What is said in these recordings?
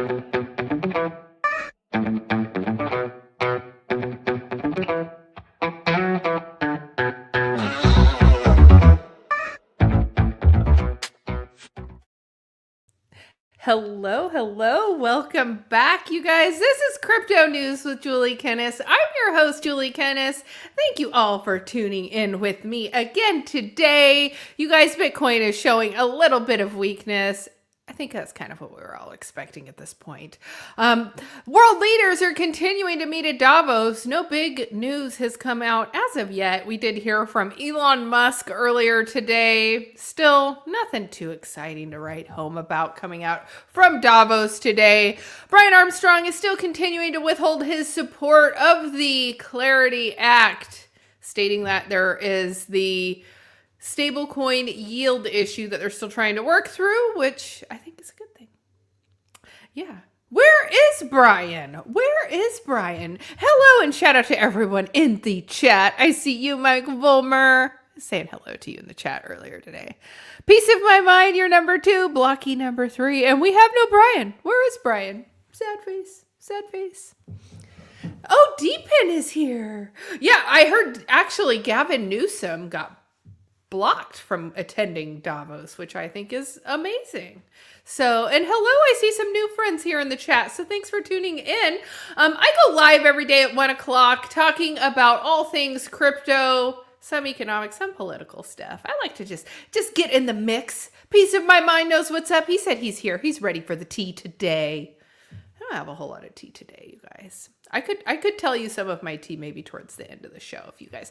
Hello. Welcome back, you guys. This is Crypto News with Julie Kennis. I'm your host, Julie Kennis. Thank you all for tuning in with me again today. You guys, Bitcoin is showing a little bit of weakness. I think that's kind of what we were all expecting at this point. World leaders are continuing to meet at Davos. No big news has come out as of yet. We did hear from Elon Musk earlier today. Still, nothing too exciting to write home about coming out from Davos today. Brian Armstrong is still continuing to withhold his support of the Clarity Act, stating that there is the stablecoin yield issue that they're still trying to work through, which I think is a good thing. Yeah. Where is Brian? Hello, and shout out to everyone in the chat. I see you, Mike Volmer, saying hello to you in the chat earlier today. Peace of my mind, you're number 2, Blocky number 3, and we have no Brian. Where is Brian? Sad face. Oh, D-Pen is here. Yeah, I heard actually Gavin Newsom got blocked from attending Davos, which I think is amazing. So, and hello, I see some new friends here in the chat. So thanks for tuning in. I go live every day at 1 o'clock talking about all things crypto, some economic, some political stuff. I like to just get in the mix. Peace of my mind knows what's up. He said he's here. He's ready for the tea today. I don't have a whole lot of tea today, you guys. I could tell you some of my tea maybe towards the end of the show if you guys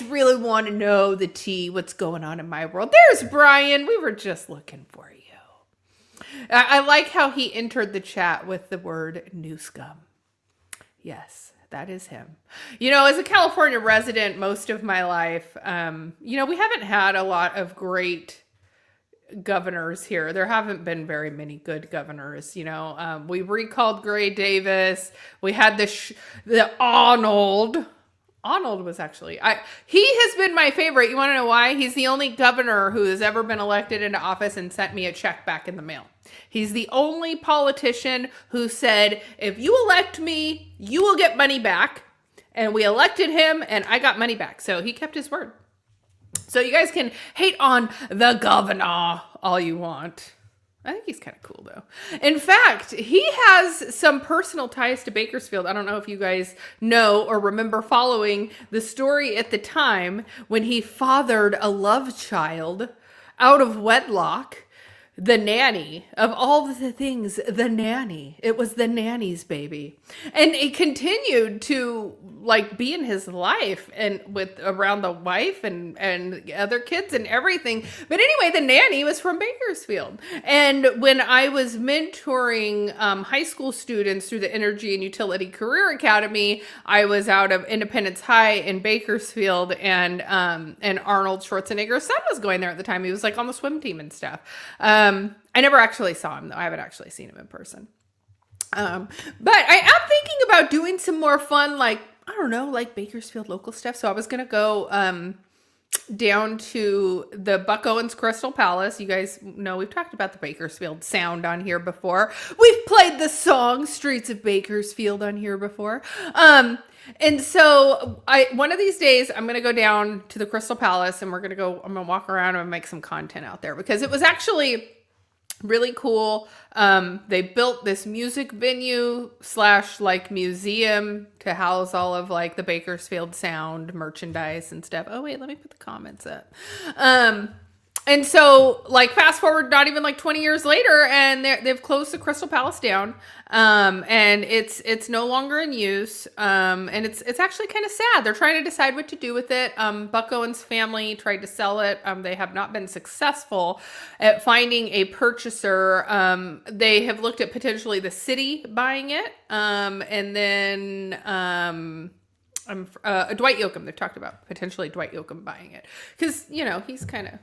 really want to know the tea, what's going on in my world. There's Brian. We were just looking for you. I like how he entered the chat with the word new scum. Yes, that is him. You know, as a California resident most of my life, we haven't had a lot of great governors here. There haven't been very many good governors. We recalled Gray Davis. We had the Arnold was actually, he has been my favorite. You want to know why? He's the only governor who has ever been elected into office and sent me a check back in the mail. He's the only politician who said, if you elect me, you will get money back. And we elected him and I got money back. So he kept his word. So you guys can hate on the governor all you want. I think he's kind of cool, though. In fact, he has some personal ties to Bakersfield. I don't know if you guys know or remember following the story at the time when he fathered a love child out of wedlock. The nanny, of all the things, the nanny. It was the nanny's baby. And it continued to be in his life and with around the wife and other kids and everything. But anyway, the nanny was from Bakersfield. And when I was mentoring high school students through the Energy and Utility Career Academy, I was out of Independence High in Bakersfield, and Arnold Schwarzenegger's son was going there at the time. He was on the swim team and stuff. I never actually saw him, though. I haven't actually seen him in person. But I am thinking about doing some more fun, Bakersfield local stuff. So I was going to go down to the Buck Owens Crystal Palace. You guys know we've talked about the Bakersfield sound on here before. We've played the song Streets of Bakersfield on here before. And so one of these days I'm going to go down to the Crystal Palace and I'm going to walk around and make some content out there because it was actually really cool. They built this music venue / museum to house all of the Bakersfield sound merchandise and stuff. Oh wait, let me put the comments up. And so fast forward not even 20 years later and they've closed the Crystal Palace down. And it's no longer in use. And it's actually kind of sad. They're trying to decide what to do with it. Buck Owens' family tried to sell it. They have not been successful at finding a purchaser. They have looked at potentially the city buying it. And then, Dwight Yoakam, they've talked about potentially Dwight Yoakam buying it because, he's kind of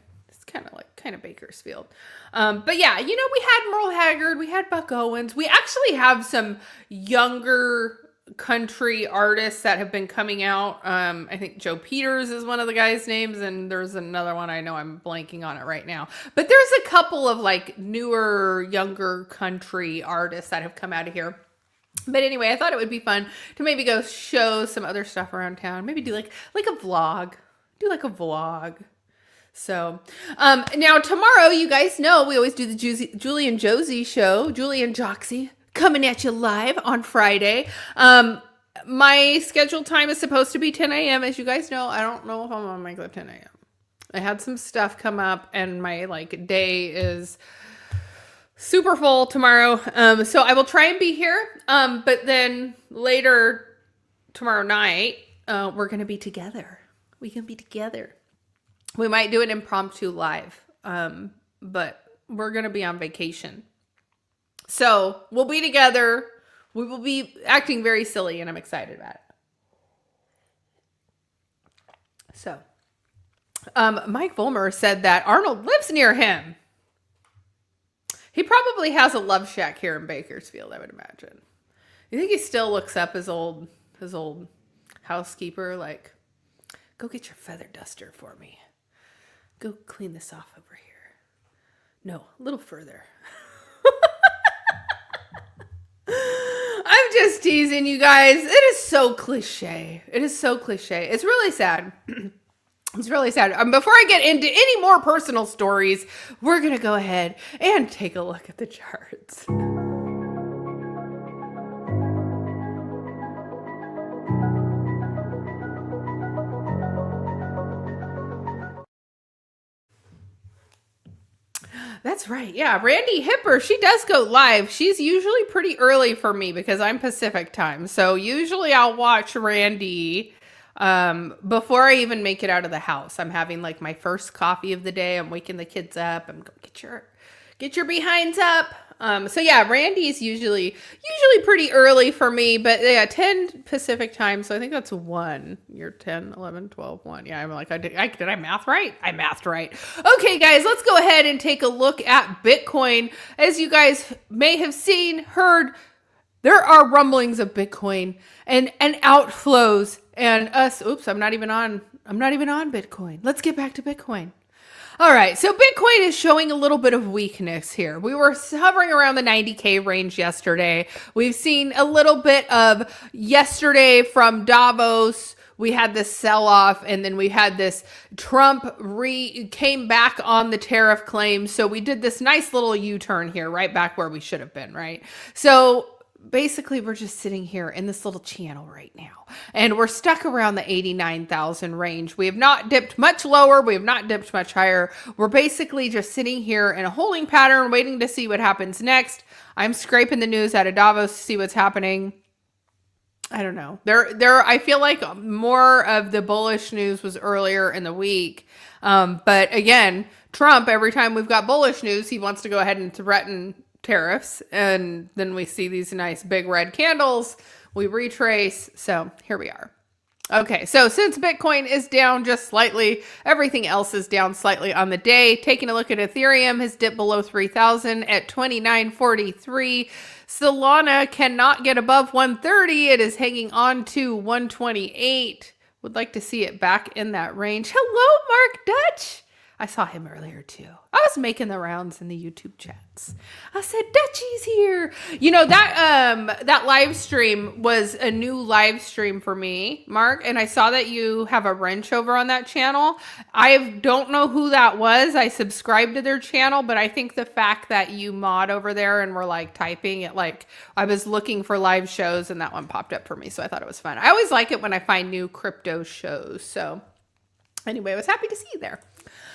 Bakersfield. But yeah, we had Merle Haggard, we had Buck Owens. We actually have some younger country artists that have been coming out. I think Joe Peters is one of the guys' names, and there's another one I know I'm blanking on it right now. But there's a couple of like newer, younger country artists that have come out of here. But anyway, I thought it would be fun to maybe go show some other stuff around town. Maybe do like a vlog. Do like a vlog. So, now tomorrow, you guys know we always do the Julie and Josie show. Julie and Joxie coming at you live on Friday. My scheduled time is supposed to be 10 a.m. As you guys know, I don't know if I'm on my 10 a.m. I had some stuff come up and my like day is super full tomorrow. So I will try and be here. But then later tomorrow night, we're going to be together. We can be together. We might do an impromptu live, but we're going to be on vacation. So we'll be together. We will be acting very silly, and I'm excited about it. So, Mike Vollmer said that Arnold lives near him. He probably has a love shack here in Bakersfield, I would imagine. You think he still looks up his old housekeeper, like, go get your feather duster for me. Go clean this off over here. No, a little further. I'm just teasing you guys. It is so cliche. It is so cliche. It's really sad. It's really sad. Before I get into any more personal stories, we're going to go ahead and take a look at the charts. That's right. Yeah. Randy Hipper, she does go live. She's usually pretty early for me because I'm Pacific time. So usually I'll watch Randy before I even make it out of the house. I'm having like my first coffee of the day. I'm waking the kids up. I'm going, get your behinds up. So yeah, Randy's usually pretty early for me, but yeah, 10 Pacific time. So I think that's 1. You're 10, 11, 12, 1. Yeah, I'm like, did I math right? I mathed right. Okay, guys, let's go ahead and take a look at Bitcoin. As you guys may have seen, heard, there are rumblings of Bitcoin and outflows and us. Oops, I'm not even on Bitcoin. Let's get back to Bitcoin. All right, so Bitcoin is showing a little bit of weakness here. We were hovering around the 90K range yesterday. We've seen a little bit of yesterday from Davos. We had this sell-off, and then we had this Trump came back on the tariff claim. So we did this nice little U-turn here, right back where we should have been, right? So basically, we're just sitting here in this little channel right now, and we're stuck around the 89,000 range. We have not dipped much lower. We have not dipped much higher. We're basically just sitting here in a holding pattern, waiting to see what happens next. I'm scraping the news out of Davos to see what's happening. I don't know. I feel like more of the bullish news was earlier in the week. But again, Trump, every time we've got bullish news, he wants to go ahead and threaten tariffs, and then we see these nice big red candles. We retrace. So here we are. Okay, so since Bitcoin is down just slightly, everything else is down slightly on the day. Taking a look at Ethereum, has dipped below 3,000 at 29.43. Solana cannot get above 130. It is hanging on to 128. Would like to see it back in that range. Hello, Mark Dutch. I saw him earlier too. I was making the rounds in the YouTube chats. I said, Dutchie's here. You know, that live stream was a new live stream for me, Mark. And I saw that you have a wrench over on that channel. I don't know who that was. I subscribed to their channel, but I think the fact that you mod over there and were like typing it, like I was looking for live shows and that one popped up for me. So I thought it was fun. I always like it when I find new crypto shows. So anyway, I was happy to see you there.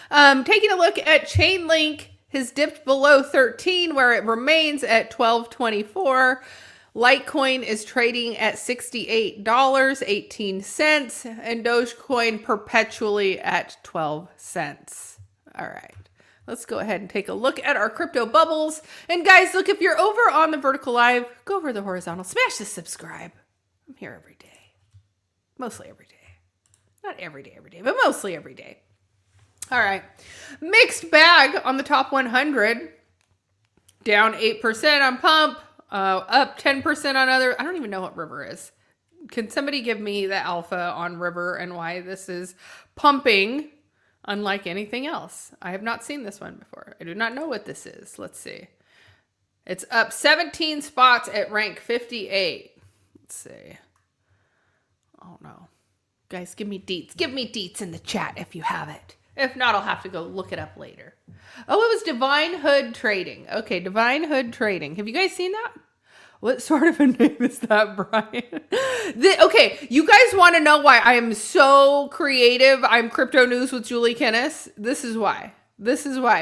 Taking a look at Chainlink, has dipped below 13, where it remains at 12.24. Litecoin is trading at $68.18, and Dogecoin perpetually at 12 cents. All right, let's go ahead and take a look at our crypto bubbles. And guys, look, if you're over on the vertical live, go over to the horizontal, smash the subscribe. I'm here every day, mostly every day. Not every day, but mostly every day. All right, mixed bag on the top 100, down 8% on Pump, up 10% on other. I don't even know what River is. Can somebody give me the alpha on River and why this is pumping unlike anything else? I have not seen this one before. I do not know what this is. Let's see. It's up 17 spots at rank 58. Let's see. Oh no. Guys, give me deets. Give me deets in the chat if you have it. If not, I'll have to go look it up later. Oh, it was Divine Hood Trading. Okay, Divine Hood Trading. Have you guys seen that? What sort of a name is that, Brian? Okay, you guys want to know why I am so creative? I'm Crypto News with Julie Kennis. This is why.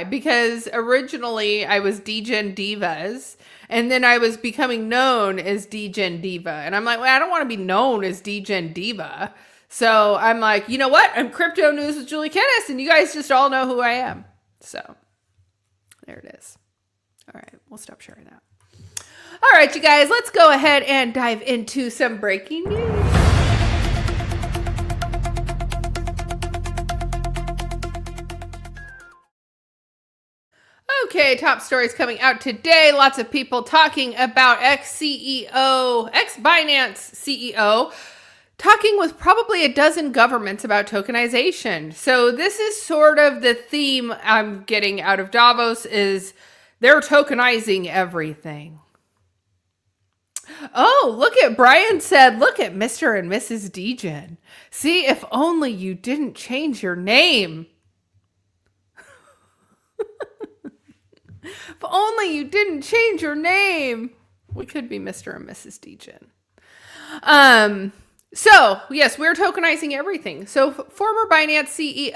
Because originally I was Degen Divas, and then I was becoming known as Degen Diva. And I'm like, well, I don't want to be known as Degen Diva. So I'm like, you know what? I'm Crypto News with Julie Kennis, and you guys just all know who I am. So there it is. All right, we'll stop sharing that. All right, you guys, let's go ahead and dive into some breaking news. Okay, top stories coming out today. Lots of people talking about ex-Binance CEO, talking with probably a dozen governments about tokenization. So this is sort of the theme I'm getting out of Davos is they're tokenizing everything. Oh, look at Brian said, look at Mr. and Mrs. Degen. See, if only you didn't change your name. If only you didn't change your name. We could be Mr. and Mrs. Degen. So, yes, we're tokenizing everything. So, former Binance CEO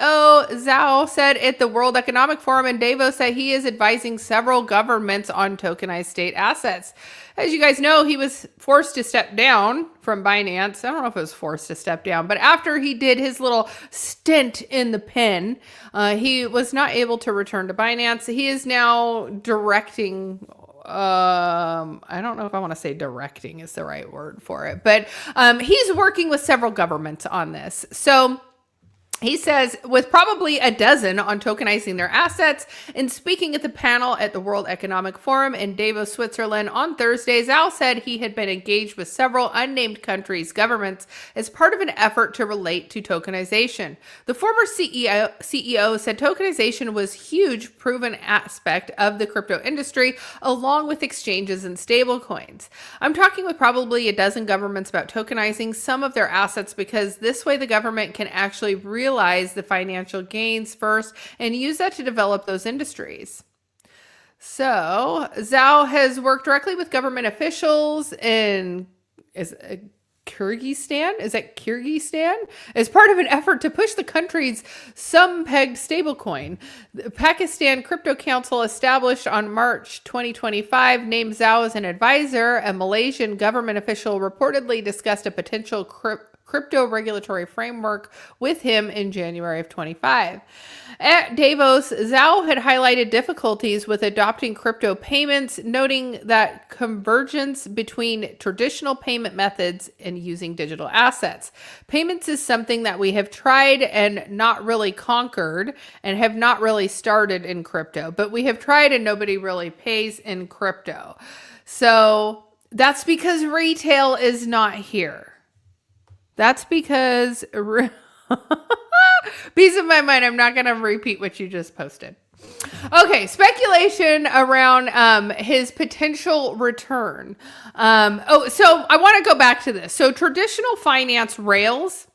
Zhao said at the World Economic Forum in Davos that he is advising several governments on tokenized state assets. As you guys know, he was forced to step down from Binance. I don't know if it was forced to step down, but after he did his little stint in the pen, he was not able to return to Binance. He is now directing... I don't know if I want to say directing is the right word for it, but he's working with several governments on this. So he says with probably a dozen on tokenizing their assets. And speaking at the panel at the World Economic Forum in Davos, Switzerland on Thursday, Zhao said he had been engaged with several unnamed countries' governments as part of an effort to relate to tokenization. The former CEO said tokenization was a huge proven aspect of the crypto industry, along with exchanges and stablecoins. I'm talking with probably a dozen governments about tokenizing some of their assets because this way the government can actually realize the financial gains first and use that to develop those industries. So Zhao has worked directly with government officials in Kyrgyzstan? Is that Kyrgyzstan? As part of an effort to push the country's some-pegged stablecoin. The Pakistan Crypto Council, established on March 2025, named Zhao as an advisor. A Malaysian government official reportedly discussed a potential crypto regulatory framework with him in January of 25. At Davos, Zhao had highlighted difficulties with adopting crypto payments, noting that convergence between traditional payment methods and using digital assets. Payments is something that we have tried and not really conquered and have not really started in crypto, but we have tried and nobody really pays in crypto. So that's because retail is not here. That's because, piece of my mind, I'm not going to repeat what you just posted. Okay, speculation around his potential return. So I want to go back to this. So traditional finance rails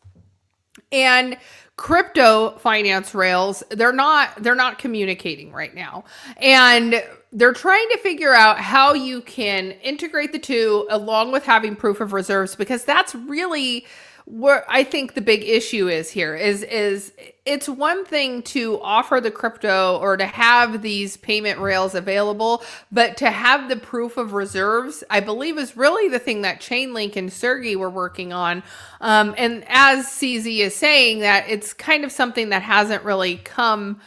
and crypto finance rails, they're not communicating right now. And they're trying to figure out how you can integrate the two along with having proof of reserves, because that's really where I think the big issue is here is it's one thing to offer the crypto or to have these payment rails available, but to have the proof of reserves, I believe, is really the thing that Chainlink and Sergey were working on. And as CZ is saying, that it's kind of something that hasn't really come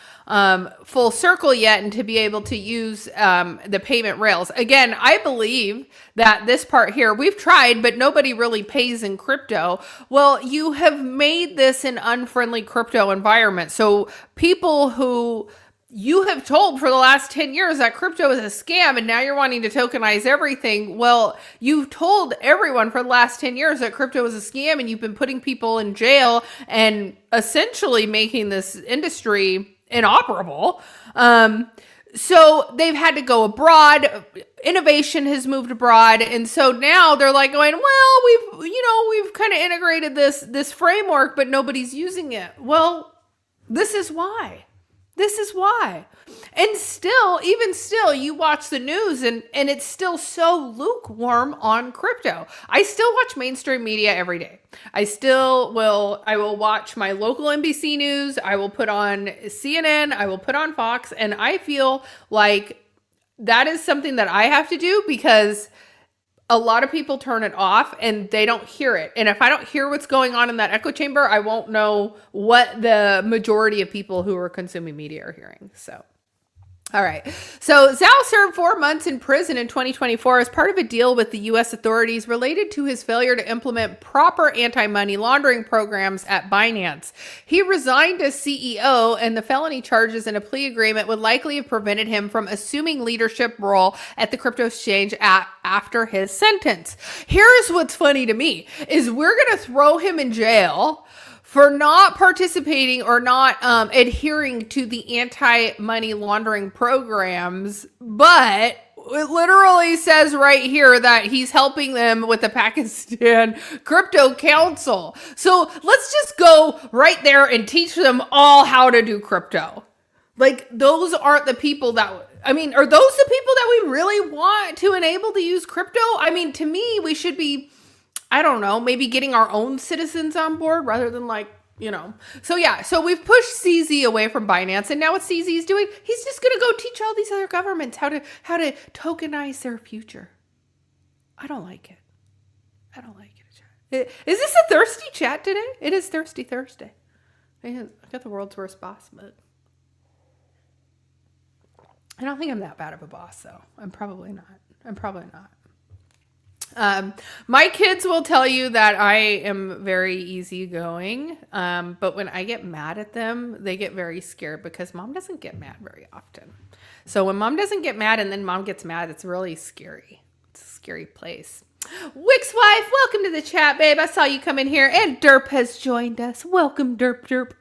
full circle yet, and to be able to use the payment rails. Again, I believe that this part here, we've tried, but nobody really pays in crypto. Well, you have made this an unfriendly crypto environment. So people who you have told for the last 10 years that crypto is a scam and now you're wanting to tokenize everything. Well, you've told everyone for the last 10 years that crypto is a scam and you've been putting people in jail and essentially making this industry inoperable. So they've had to go abroad. Innovation has moved abroad. And so now they're like going, well, we've kind of integrated this framework, but nobody's using it. Well, this is why. This is why. And still, even still, you watch the news and it's still so lukewarm on crypto. I still watch mainstream media every day. I will watch my local NBC News. I will put on CNN. I will put on Fox. And I feel like that is something that I have to do because a lot of people turn it off and they don't hear it. And if I don't hear what's going on in that echo chamber, I won't know what the majority of people who are consuming media are hearing. So, all right. So Zhao served 4 months in prison in 2024 as part of a deal with the U.S. authorities related to his failure to implement proper anti-money laundering programs at Binance. He resigned as CEO, and the felony charges in a plea agreement would likely have prevented him from assuming leadership role at the crypto exchange after his sentence. Here's what's funny to me is we're going to throw him in jail for not participating or not adhering to the anti-money laundering programs, but it literally says right here that he's helping them with the Pakistan Crypto Council. So let's just go right there and teach them all how to do crypto. Like, those aren't the people that, are those the people that we really want to enable to use crypto? I mean, to me, we should be, I don't know, maybe getting our own citizens on board rather than So we've pushed CZ away from Binance, and now what CZ is doing, he's just going to go teach all these other governments how to tokenize their future. I don't like it. Is this a thirsty chat today? It is Thirsty Thursday. I got the world's worst boss mode. I don't think I'm that bad of a boss, though. I'm probably not. My kids will tell you that I am very easygoing, but when I get mad at them, they get very scared because mom doesn't get mad very often. So when mom doesn't get mad and then mom gets mad, it's really scary. It's a scary place. Wick's wife, welcome to the chat, babe. I saw you come in here, and Derp has joined us. Welcome, Derp.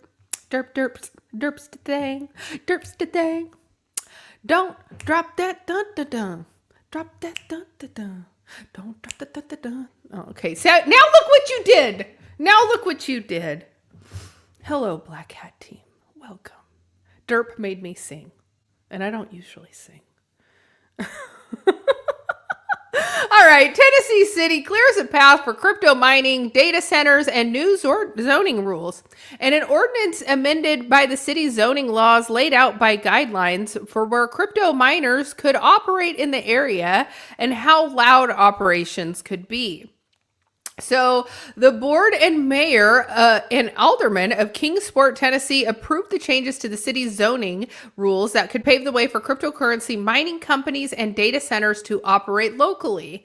Derp's the thing. Don't drop that dun-dun-dun. Drop that dun-dun-dun. Don't drop the dun-dun-dun. Oh, okay, so now look what you did. Hello, Black Hat team. Welcome. Derp made me sing, and I don't usually sing. All right, Tennessee City clears a path for crypto mining, data centers, and new zoning rules. And an ordinance amended by the city's zoning laws laid out by guidelines for where crypto miners could operate in the area and how loud operations could be. So the board and mayor and aldermen of Kingsport, Tennessee approved the changes to the city's zoning rules that could pave the way for cryptocurrency mining companies and data centers to operate locally.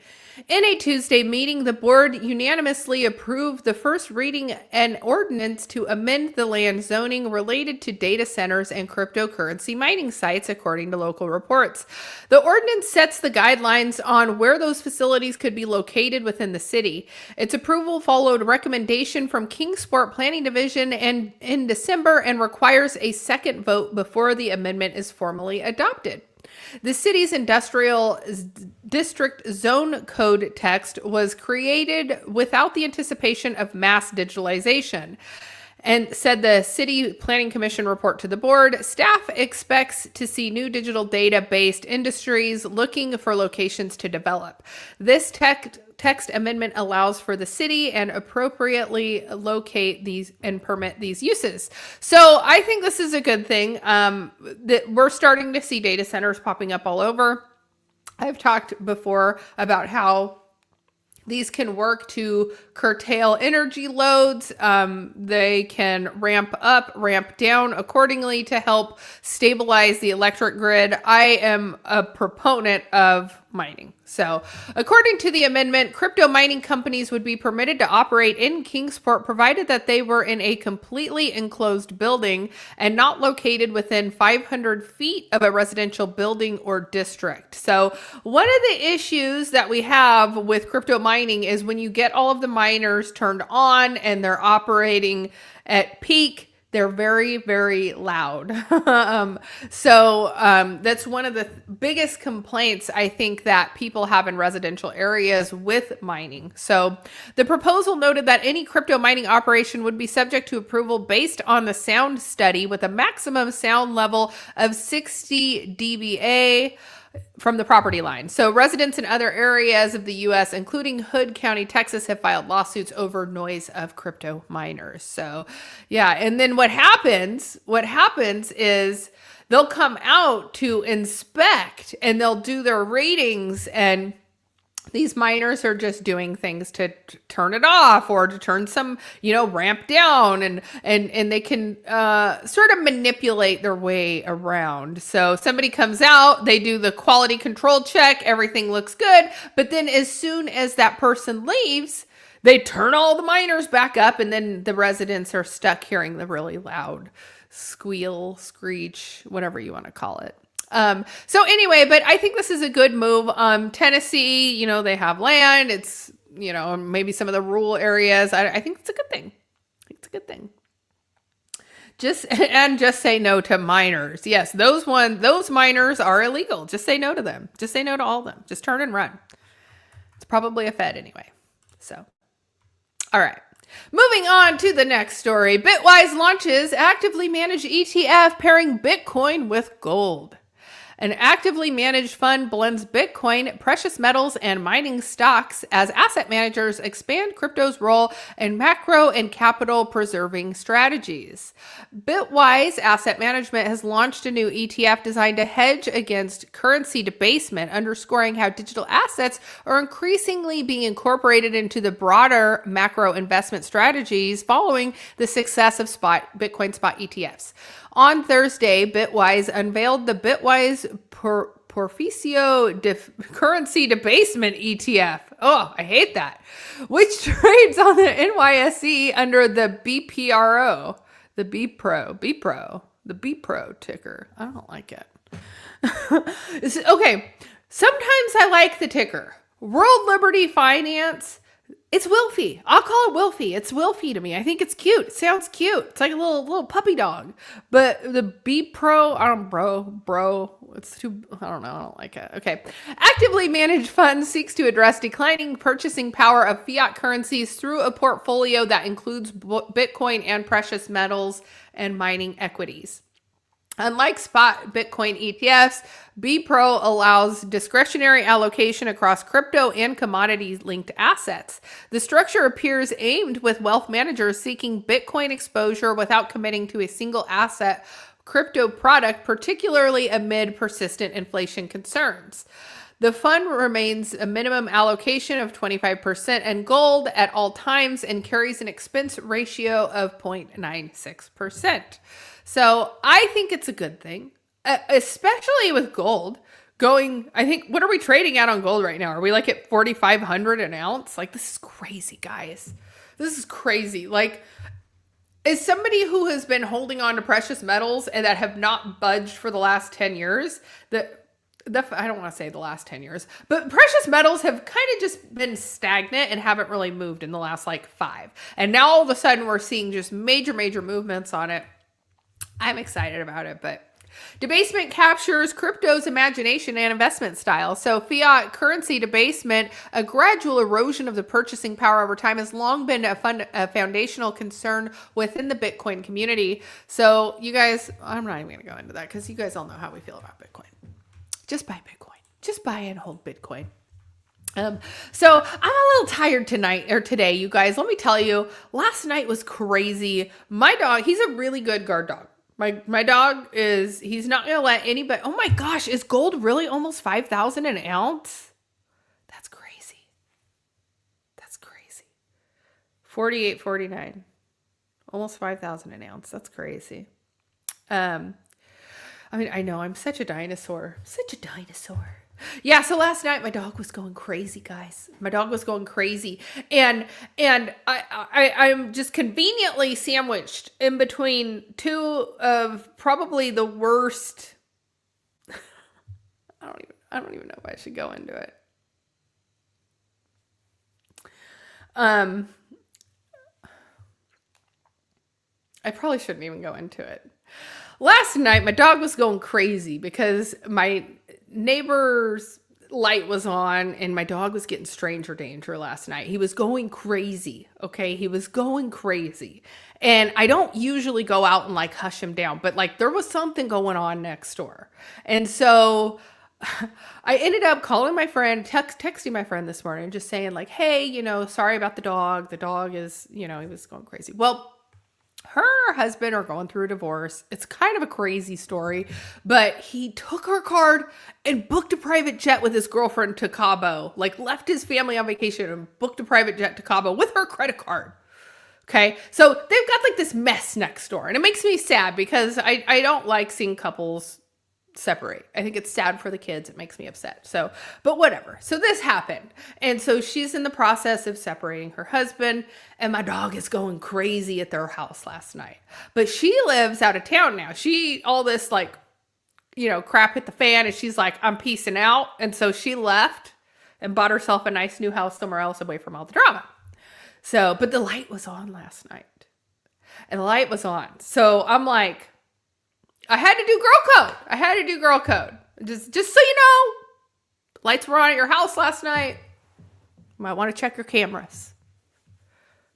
In a Tuesday meeting, the board unanimously approved the first reading an ordinance to amend the land zoning related to data centers and cryptocurrency mining sites, according to local reports. The ordinance sets the guidelines on where those facilities could be located within the city. Its approval followed recommendation from Kingsport Planning Division in December and requires a second vote before the amendment is formally adopted. The city's industrial district zone code text was created without the anticipation of mass digitalization. And said the City Planning Commission report to the board, staff expects to see new digital data-based industries looking for locations to develop. This text amendment allows for the city and appropriately locate these and permit these uses. So I think this is a good thing. That we're starting to see data centers popping up all over. I've talked before about how these can work to curtail energy loads. They can ramp up, ramp down accordingly to help stabilize the electric grid. I am a proponent of mining. So according to the amendment, crypto mining companies would be permitted to operate in Kingsport provided that they were in a completely enclosed building and not located within 500 feet of a residential building or district. So one of the issues that we have with crypto mining is when you get all of the miners turned on and they're operating at peak, they're very, very loud. That's one of the biggest complaints I think that people have in residential areas with mining. So the proposal noted that any crypto mining operation would be subject to approval based on the sound study with a maximum sound level of 60 dBA from the property line. So residents in other areas of the US, including Hood County, Texas, have filed lawsuits over noise of crypto miners. So yeah. And then what happens is they'll come out to inspect and they'll do their ratings, and these miners are just doing things to turn it off or to turn some, ramp down, and they can sort of manipulate their way around. So somebody comes out, they do the quality control check, everything looks good. But then as soon as that person leaves, they turn all the miners back up, and then the residents are stuck hearing the really loud squeal, screech, whatever you want to call it. So anyway, but I think this is a good move. Tennessee, they have land. It's, maybe some of the rural areas. I think it's a good thing. It's a good thing. Just say no to miners. Yes, those miners are illegal. Just say no to them. Just say no to all of them. Just turn and run. It's probably a Fed anyway. So, all right. Moving on to the next story. Bitwise launches actively managed ETF pairing Bitcoin with gold. An actively managed fund blends Bitcoin, precious metals, and mining stocks as asset managers expand crypto's role in macro and capital preserving strategies. Bitwise Asset Management has launched a new ETF designed to hedge against currency debasement, underscoring how digital assets are increasingly being incorporated into the broader macro investment strategies following the success of Bitcoin spot ETFs. On Thursday, Bitwise unveiled the Bitwise Currency Debasement ETF. Oh, I hate that. Which trades on the NYSE under the BPRO, the BPRO ticker. I don't like it. Okay, sometimes I like the ticker. World Liberty Finance. It's Wilfie. I'll call it Wilfie. It's Wilfie to me. I think it's cute. It sounds cute. It's like a little puppy dog. But the bro, it's too, I don't know. I don't like it. Okay. Actively managed fund seeks to address declining purchasing power of fiat currencies through a portfolio that includes Bitcoin and precious metals and mining equities. Unlike spot Bitcoin ETFs, BPRO allows discretionary allocation across crypto and commodities-linked assets. The structure appears aimed with wealth managers seeking Bitcoin exposure without committing to a single asset crypto product, particularly amid persistent inflation concerns. The fund remains a minimum allocation of 25% in gold at all times and carries an expense ratio of 0.96%. So I think it's a good thing, especially with gold going, I think, what are we trading at on gold right now? Are we like at 4,500 an ounce? Like, this is crazy, guys. This is crazy. Like, as somebody who has been holding on to precious metals and that have not budged for the last 10 years, I don't want to say the last 10 years, but precious metals have kind of just been stagnant and haven't really moved in the last like 5. And now all of a sudden we're seeing just major movements on it. I'm excited about it, but debasement captures crypto's imagination and investment style. So fiat currency debasement, a gradual erosion of the purchasing power over time, has long been a foundational concern within the Bitcoin community. So you guys, I'm not even going to go into that because you guys all know how we feel about Bitcoin. Just buy Bitcoin. Just buy and hold Bitcoin. So I'm a little tired today, you guys. Let me tell you, last night was crazy. My dog, he's a really good guard dog. My dog he's not going to let anybody, oh my gosh, is gold really almost 5,000 an ounce? That's crazy. 48.49. Almost 5,000 an ounce. That's crazy. I mean, I know I'm such a dinosaur. Yeah, so last night my dog was going crazy, guys. My dog was going crazy. And I'm just conveniently sandwiched in between two of probably the worst. I don't even know if I should go into it. I probably shouldn't even go into it. Last night, my dog was going crazy because my neighbor's light was on and my dog was getting stranger danger last night. He was going crazy. Okay. He was going crazy. And I don't usually go out and like hush him down, but like there was something going on next door. And so I ended up calling my friend, texting my friend this morning, just saying like, hey, you know, sorry about the dog. The dog is, you know, he was going crazy. Well, her husband are going through a divorce. It's kind of a crazy story, but he took her card and booked a private jet with his girlfriend to Cabo, like left his family on vacation and booked a private jet to Cabo with her credit card. Okay. So they've got like this mess next door, and it makes me sad because I don't like seeing couples separate. I think it's sad for the kids. It makes me upset. So, but whatever. So this happened. And so she's in the process of separating her husband, and my dog is going crazy at their house last night. But she lives out of town now. All this like, you know, crap hit the fan, and she's like, I'm peacing out. And so she left and bought herself a nice new house somewhere else away from all the drama. So, but the light was on last night. And the light was on. So I'm like, I had to do girl code. Just so you know, lights were on at your house last night. You might want to check your cameras.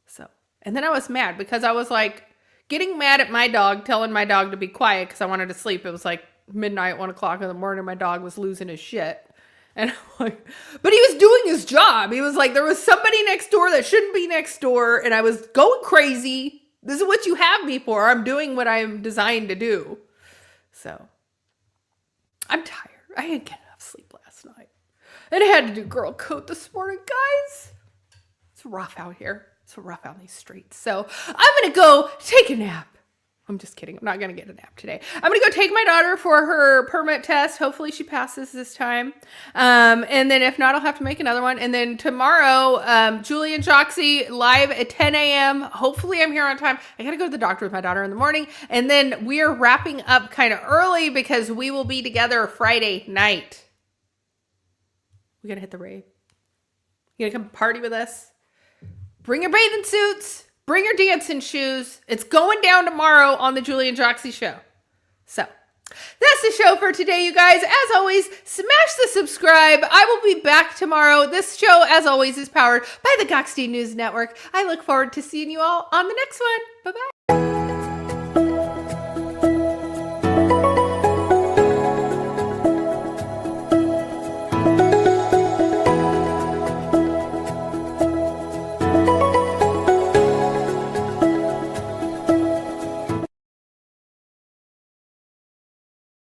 So, and then I was mad because I was like getting mad at my dog, telling my dog to be quiet because I wanted to sleep. It was like midnight, 1 o'clock in the morning. My dog was losing his shit. And I'm like, but he was doing his job. He was like, there was somebody next door that shouldn't be next door. And I was going crazy. This is what you have me for. I'm doing what I'm designed to do. So I'm tired. I didn't get enough sleep last night. And I had to do girl code this morning, guys. It's rough out here. It's rough out in these streets. So I'm going to go take a nap. I'm just kidding. I'm not going to get a nap today. I'm going to go take my daughter for her permit test. Hopefully she passes this time. And then if not, I'll have to make another one. And then tomorrow, Julie and Joxy live at 10 a.m. Hopefully I'm here on time. I got to go to the doctor with my daughter in the morning. And then we are wrapping up kind of early because we will be together Friday night. We got to hit the rave. You going to come party with us? Bring your bathing suits. Bring your dancing shoes. It's going down tomorrow on the Julie and Joxy show. So that's the show for today, you guys. As always, smash the subscribe. I will be back tomorrow. This show, as always, is powered by the Gokhshtein News Network. I look forward to seeing you all on the next one. Bye-bye.